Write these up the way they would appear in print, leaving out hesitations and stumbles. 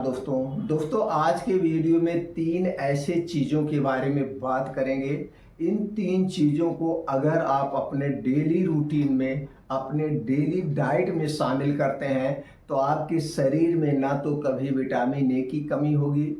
दोस्तों आज के वीडियो में तीन ऐसे चीज़ों के बारे में बात करेंगे। इन तीन चीज़ों को अगर आप अपने डेली रूटीन में, अपने डेली डाइट में शामिल करते हैं तो आपके शरीर में ना तो कभी विटामिन ए की कमी होगी,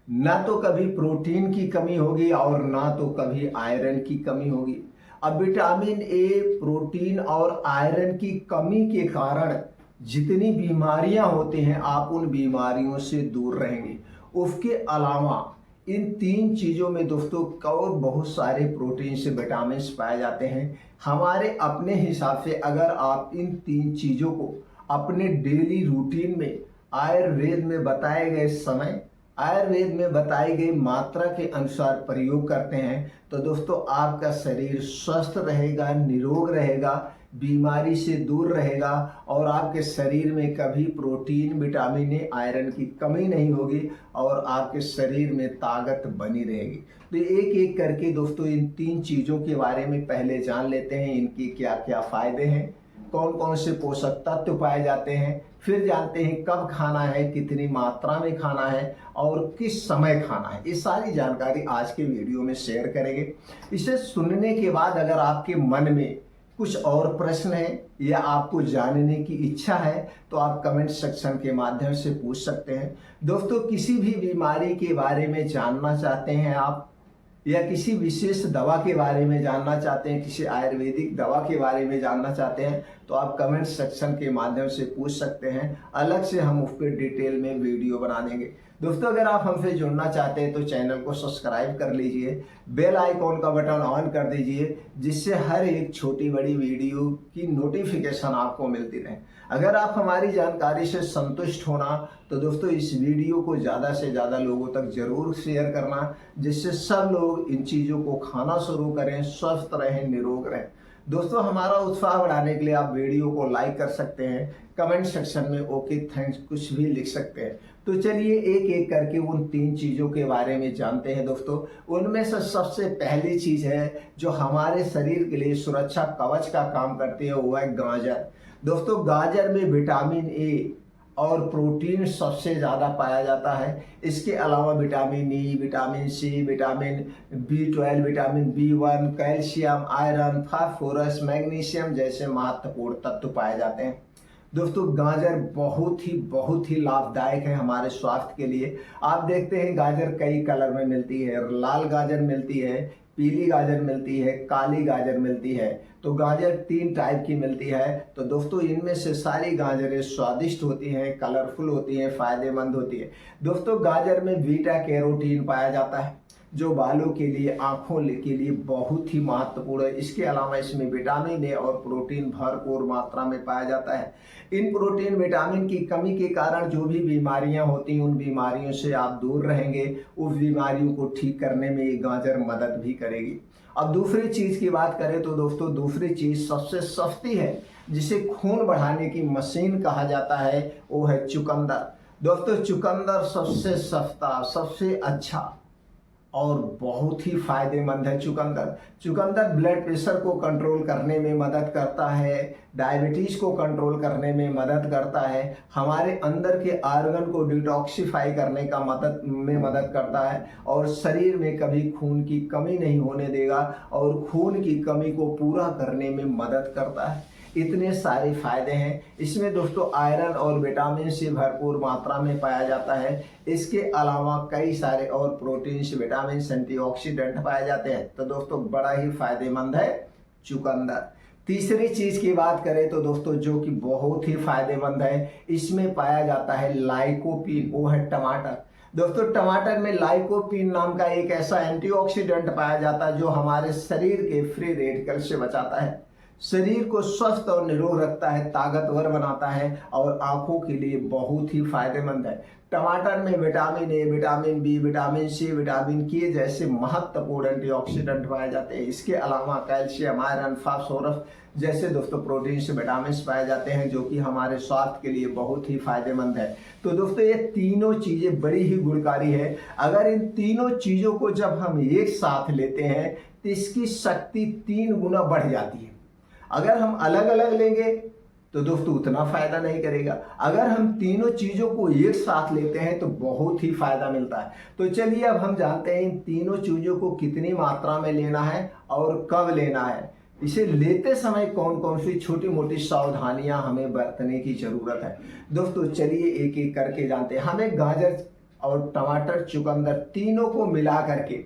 ना तो कभी प्रोटीन की कमी होगी और ना तो कभी आयरन की कमी होगी। अब विटामिन ए, प्रोटीन और आयरन की कमी के कारण जितनी बीमारियां होती हैं आप उन बीमारियों से दूर रहेंगे। उसके अलावा इन तीन चीज़ों में दोस्तों और बहुत सारे प्रोटीन से विटामिन पाए जाते हैं। हमारे अपने हिसाब से अगर आप इन तीन चीज़ों को अपने डेली रूटीन में आयुर्वेद में बताई गई मात्रा के अनुसार प्रयोग करते हैं तो दोस्तों आपका शरीर स्वस्थ रहेगा, निरोग रहेगा, बीमारी से दूर रहेगा और आपके शरीर में कभी प्रोटीन, विटामिन ए, आयरन की कमी नहीं होगी और आपके शरीर में ताकत बनी रहेगी। तो एक एक करके दोस्तों इन तीन चीज़ों के बारे में पहले जान लेते हैं, इनके क्या क्या फायदे हैं, कौन कौन से पोषक तत्व पाए जाते हैं, फिर जानते हैं कब खाना है, कितनी मात्रा में खाना है और किस समय खाना है। ये सारी जानकारी आज के वीडियो में शेयर करेंगे। इसे सुनने के बाद अगर आपके मन में कुछ और प्रश्न है या आपको जानने की इच्छा है तो आप कमेंट सेक्शन के माध्यम से पूछ सकते हैं। दोस्तों किसी भी बीमारी के बारे में जानना चाहते हैं आप या किसी विशेष दवा के बारे में जानना चाहते हैं, किसी आयुर्वेदिक दवा के बारे में जानना चाहते हैं तो आप कमेंट सेक्शन के माध्यम से पूछ सकते हैं। अलग से हम उस पर डिटेल में वीडियो बना देंगे। दोस्तों अगर आप हमसे जुड़ना चाहते हैं तो चैनल को सब्सक्राइब कर लीजिए, बेल आइकॉन का बटन ऑन कर दीजिए जिससे हर एक छोटी बड़ी वीडियो की नोटिफिकेशन आपको मिलती रहे। अगर आप हमारी जानकारी से संतुष्ट होना तो दोस्तों इस वीडियो को ज़्यादा से ज़्यादा लोगों तक जरूर शेयर करना जिससे सब लोग इन चीज़ों को खाना शुरू करें, स्वस्थ रहें, निरोग रहें। दोस्तों हमारा उत्साह बढ़ाने के लिए आप वीडियो को लाइक कर सकते हैं, कमेंट सेक्शन में ओके थैंक्स कुछ भी लिख सकते हैं। तो चलिए एक एक करके उन तीन चीज़ों के बारे में जानते हैं। दोस्तों उनमें से सबसे पहली चीज़ है जो हमारे शरीर के लिए सुरक्षा कवच का काम करती है वो है गाजर। दोस्तों गाजर में विटामिन ए और प्रोटीन सबसे ज़्यादा पाया जाता है। इसके अलावा vitamin E, vitamin C, vitamin B12, vitamin B1, calcium, iron, phosphorus, magnesium जैसे महत्वपूर्ण तत्व पाए जाते हैं। दोस्तों गाजर बहुत ही लाभदायक है हमारे स्वास्थ्य के लिए। आप देखते हैं गाजर कई कलर में मिलती है, लाल गाजर मिलती है, पीली गाजर मिलती है, काली गाजर मिलती है। तो गाजर तीन टाइप की मिलती है। तो दोस्तों इनमें से सारी गाजरें स्वादिष्ट होती हैं, कलरफुल होती हैं, फायदेमंद होती है। दोस्तों गाजर में बीटा कैरोटीन पाया जाता है जो बालों के लिए, आंखों के लिए बहुत ही महत्वपूर्ण है। इसके अलावा इसमें विटामिन ए और प्रोटीन भरपूर मात्रा में पाया जाता है। इन प्रोटीन विटामिन की कमी के कारण जो भी बीमारियां होती हैं उन बीमारियों से आप दूर रहेंगे। उस बीमारियों को ठीक करने में ये गाजर मदद भी करेगी। अब दूसरी चीज़ की बात करें तो दोस्तों दूसरी चीज़ सबसे सस्ती है जिसे खून बढ़ाने की मशीन कहा जाता है वो है चुकंदर। दोस्तों चुकंदर सबसे सस्ता, सबसे अच्छा और बहुत ही फायदेमंद है। चुकंदर ब्लड प्रेशर को कंट्रोल करने में मदद करता है, डायबिटीज़ को कंट्रोल करने में मदद करता है, हमारे अंदर के ऑर्गन को डिटॉक्सिफाई करने का मदद करता है और शरीर में कभी खून की कमी नहीं होने देगा और खून की कमी को पूरा करने में मदद करता है। इतने सारे फायदे हैं। इसमें दोस्तों आयरन और विटामिन सी भरपूर मात्रा में पाया जाता है। इसके अलावा कई सारे और प्रोटीन, विटामिन, एंटीऑक्सीडेंट पाए जाते हैं। तो दोस्तों बड़ा ही फायदेमंद है चुकंदर। तीसरी चीज की बात करें तो दोस्तों जो कि बहुत ही फायदेमंद है, इसमें पाया जाता है लाइकोपीन, वो है टमाटर। दोस्तों टमाटर में लाइकोपीन नाम का एक ऐसा एंटीऑक्सीडेंट पाया जाता है जो हमारे शरीर के फ्री रेडिकल से बचाता है, शरीर को स्वस्थ और निरोग रखता है, ताकतवर बनाता है और आंखों के लिए बहुत ही फायदेमंद है। टमाटर में vitamin A, vitamin B, vitamin C, vitamin K जैसे महत्वपूर्ण एंटीऑक्सीडेंट पाए जाते हैं। इसके अलावा कैल्शियम, आयरन, फास्फोरस जैसे दोस्तों प्रोटीन से विटामिन पाए जाते हैं जो कि हमारे स्वास्थ्य के लिए बहुत ही फायदेमंद है। तो दोस्तों ये तीनों चीज़ें बड़ी ही गुणकारी है। अगर इन तीनों चीज़ों को जब हम एक साथ लेते हैं तो इसकी शक्ति 3 गुना बढ़ जाती है। अगर हम अलग अलग लेंगे तो दोस्तों उतना फायदा नहीं करेगा। अगर हम तीनों चीजों को एक साथ लेते हैं तो बहुत ही फायदा मिलता है। तो चलिए अब हम जानते हैं इन तीनों चीजों को कितनी मात्रा में लेना है और कब लेना है। इसे लेते समय कौन कौन सी छोटी मोटी सावधानियां हमें बरतने की जरूरत है। दोस्तों चलिए एक एक करके जानते हैं। हमें गाजर और टमाटर, चुकंदर तीनों को मिला करके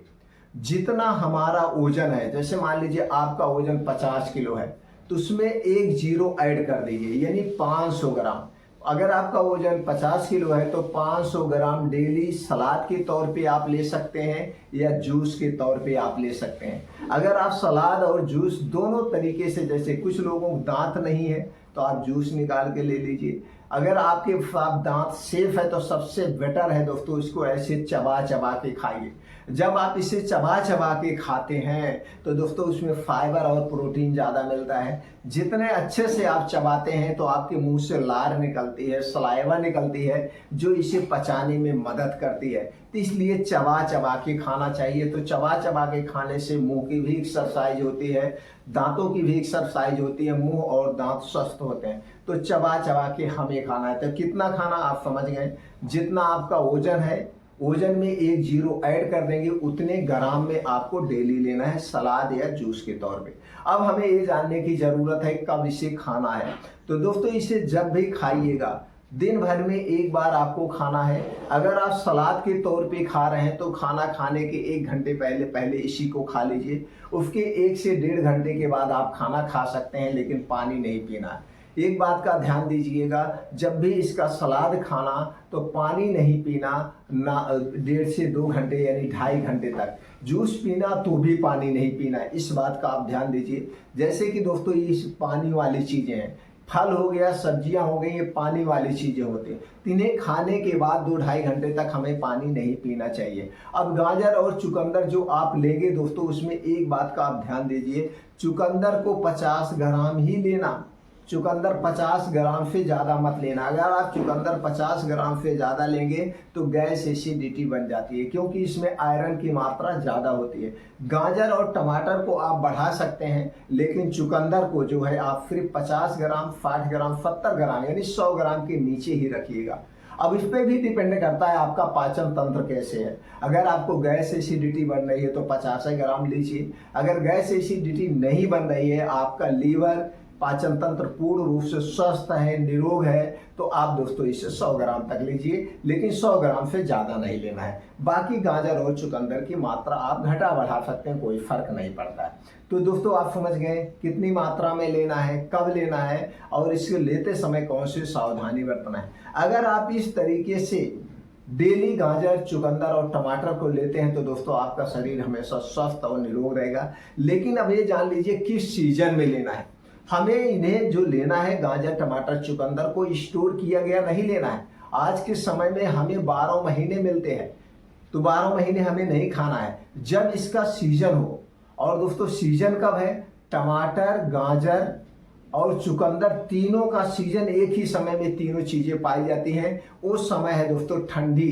जितना हमारा वजन है, जैसे मान लीजिए आपका वजन 50 किलो है तो उसमें एक जीरो ऐड कर दीजिए, यानी 500 ग्राम। अगर आपका वजन 50 किलो है तो 500 ग्राम डेली सलाद के तौर पे आप ले सकते हैं या जूस के तौर पे आप ले सकते हैं। अगर आप सलाद और जूस दोनों तरीके से, जैसे कुछ लोगों को दांत नहीं है तो आप जूस निकाल के ले लीजिए। अगर आपके दांत सेफ है तो सबसे बेटर है दोस्तों इसको ऐसे चबा चबा के खाइए। जब आप इसे चबा चबा के खाते हैं तो दोस्तों उसमें फाइबर और प्रोटीन ज़्यादा मिलता है। जितने अच्छे से आप चबाते हैं तो आपके मुंह से लार निकलती है, सलाइवा निकलती है, जो इसे पचाने में मदद करती है। तो इसलिए चबा चबा के खाना चाहिए। तो चबा चबा के खाने से मुंह की भी एक्सरसाइज होती है, दांतों की भी एक्सरसाइज होती है, मुंह और दांत स्वस्थ होते हैं। तो चबा चबा के हमें खाना है। तो कितना खाना आप समझ गए, जितना आपका वजन है वजन में एक जीरो ऐड कर देंगे उतने ग्राम में आपको डेली लेना है सलाद या जूस के तौर पे। अब हमें ये जानने की जरूरत है कब इसे खाना है। तो दोस्तों इसे जब भी खाइएगा, दिन भर में एक बार आपको खाना है। अगर आप सलाद के तौर पे खा रहे हैं तो खाना खाने के 1 घंटे पहले इसी को खा लीजिए। उसके 1 से 1.5 घंटे के बाद आप खाना खा सकते हैं, लेकिन पानी नहीं पीना है। एक बात का ध्यान दीजिएगा, जब भी इसका सलाद खाना तो पानी नहीं पीना ना, 1.5 से 2 घंटे यानी 2.5 घंटे तक। जूस पीना तो भी पानी नहीं पीना, इस बात का आप ध्यान दीजिए। जैसे कि दोस्तों ये पानी वाली चीजें हैं, फल हो गया, सब्जियां हो गई, ये पानी वाली चीजें होती हैं। इन्हें खाने के बाद 2-2.5 घंटे तक हमें पानी नहीं पीना चाहिए। अब गाजर और चुकंदर जो आप लेंगे दोस्तों, उसमें एक बात का आप ध्यान दीजिए, चुकंदर को 50 ग्राम ही लेना। चुकंदर 50 ग्राम से ज़्यादा मत लेना। अगर आप चुकंदर 50 ग्राम से ज़्यादा लेंगे तो गैस एसिडिटी बन जाती है, क्योंकि इसमें आयरन की मात्रा ज़्यादा होती है। गाजर और टमाटर को आप बढ़ा सकते हैं, लेकिन चुकंदर को जो है आप सिर्फ 50 ग्राम, 60 ग्राम, 70 ग्राम यानी 100 ग्राम के नीचे ही रखिएगा। अब इस पे भी डिपेंड करता है आपका पाचन तंत्र कैसे है। अगर आपको गैस एसिडिटी बन रही है तो 50 ग्राम लीजिए। अगर गैस एसिडिटी नहीं बन रही है, आपका लीवर, पाचन तंत्र पूर्ण रूप से स्वस्थ है, निरोग है, तो आप दोस्तों इसे 100 ग्राम तक लीजिए, लेकिन 100 ग्राम से ज़्यादा नहीं लेना है। बाकी गाजर और चुकंदर की मात्रा आप घटा बढ़ा सकते हैं, कोई फर्क नहीं पड़ता है। तो दोस्तों आप समझ गए कितनी मात्रा में लेना है, कब लेना है और इसको लेते समय कौन सी सावधानी बरतना है। अगर आप इस तरीके से डेली गाजर, चुकंदर और टमाटर को लेते हैं तो दोस्तों आपका शरीर हमेशा स्वस्थ और निरोग रहेगा। लेकिन अब ये जान लीजिए किस सीजन में लेना है। हमें इन्हें जो लेना है, गाजर, टमाटर, चुकंदर को स्टोर किया गया नहीं लेना है। आज के समय में हमें 12 महीने मिलते हैं, तो 12 महीने हमें नहीं खाना है, जब इसका सीजन हो। और दोस्तों सीजन कब है? टमाटर, गाजर और चुकंदर तीनों का सीजन एक ही समय में तीनों चीजें पाई जाती हैं। वो समय है दोस्तों ठंडी।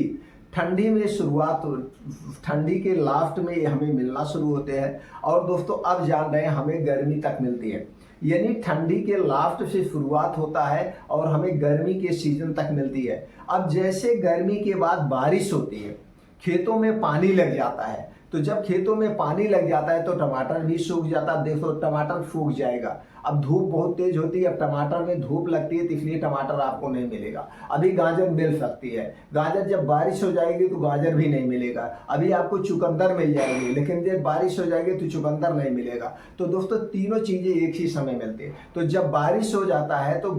ठंडी में शुरुआत, ठंडी के लास्ट में ये हमें मिलना शुरू होते हैं। और दोस्तों अब जान रहे हैं हमें गर्मी तक मिलती है, यानी ठंडी के लास्ट से शुरुआत होता है और हमें गर्मी के सीजन तक मिलती है। अब जैसे गर्मी के बाद बारिश होती है, खेतों में पानी लग जाता है, तो जब खेतों में पानी लग जाता है तो टमाटर भी सूख जाता है। देखो टमाटर सूख जाएगा। अब धूप बहुत तेज होती है, अब टमाटर में धूप लगती है तो इसलिए टमाटर आपको नहीं मिलेगा। अभी गाजर मिल सकती है, गाजर जब बारिश हो जाएगी तो गाजर भी नहीं मिलेगा। अभी आपको चुकंदर मिल जाएगी, लेकिन जब बारिश हो जाएगी तो चुकंदर नहीं मिलेगा। तो दोस्तों तीनों चीजें एक ही समय मिलती है। तो जब बारिश हो जाता है तो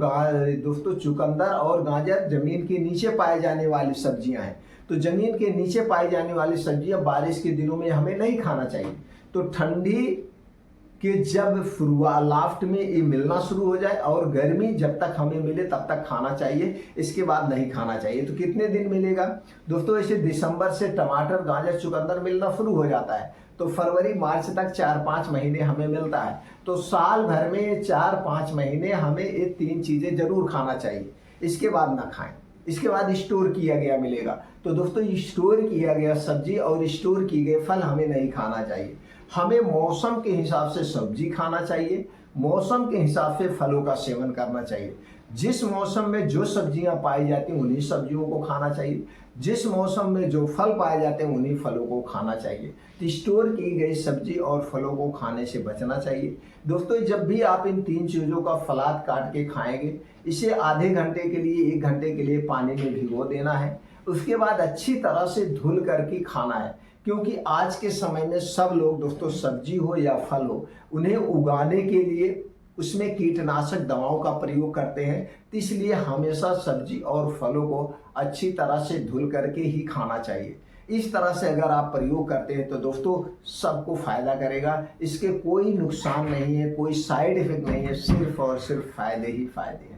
दोस्तों चुकंदर और गाजर जमीन के नीचे पाए जाने वाली सब्जियां हैं। तो जमीन के नीचे पाई जाने वाली सब्जियां बारिश के दिनों में हमें नहीं खाना चाहिए। तो ठंडी के जब लास्ट में ये मिलना शुरू हो जाए और गर्मी जब तक हमें मिले तब तक खाना चाहिए, इसके बाद नहीं खाना चाहिए। तो कितने दिन मिलेगा दोस्तों? ऐसे दिसंबर से टमाटर, गाजर, चुकंदर मिलना शुरू हो जाता है, तो फरवरी मार्च तक 4-5 महीने हमें मिलता है। तो साल भर में 4-5 महीने हमें ये 3 चीजें जरूर खाना चाहिए, इसके बाद ना खाएं। इसके बाद स्टोर किया गया मिलेगा। तो दोस्तों स्टोर किया गया सब्जी और स्टोर किए गए फल हमें नहीं खाना चाहिए। हमें मौसम के हिसाब से सब्जी खाना चाहिए, मौसम के हिसाब से फलों का सेवन करना चाहिए। जिस मौसम में जो सब्जियां पाई जाती हैं उन्हीं सब्जियों को खाना चाहिए, जिस मौसम में जो फल पाए जाते हैं उन्हीं फलों को खाना चाहिए। तो स्टोर की गई सब्जी और फलों को खाने से बचना चाहिए। दोस्तों, जब भी आप इन 3 चीज़ों का सलाद काट के खाएंगे, इसे आधे घंटे के लिए 1 घंटे के लिए पानी में भिगो देना है। उसके बाद अच्छी तरह से धुल करके खाना है, क्योंकि आज के समय में सब लोग दोस्तों सब्जी हो या फल हो, उन्हें उगाने के लिए उसमें कीटनाशक दवाओं का प्रयोग करते हैं। तो इसलिए हमेशा सब्जी और फलों को अच्छी तरह से धुल करके ही खाना चाहिए। इस तरह से अगर आप प्रयोग करते हैं तो दोस्तों सबको फायदा करेगा। इसके कोई नुकसान नहीं है, कोई साइड इफेक्ट नहीं है, सिर्फ और सिर्फ फायदे ही फायदे हैं।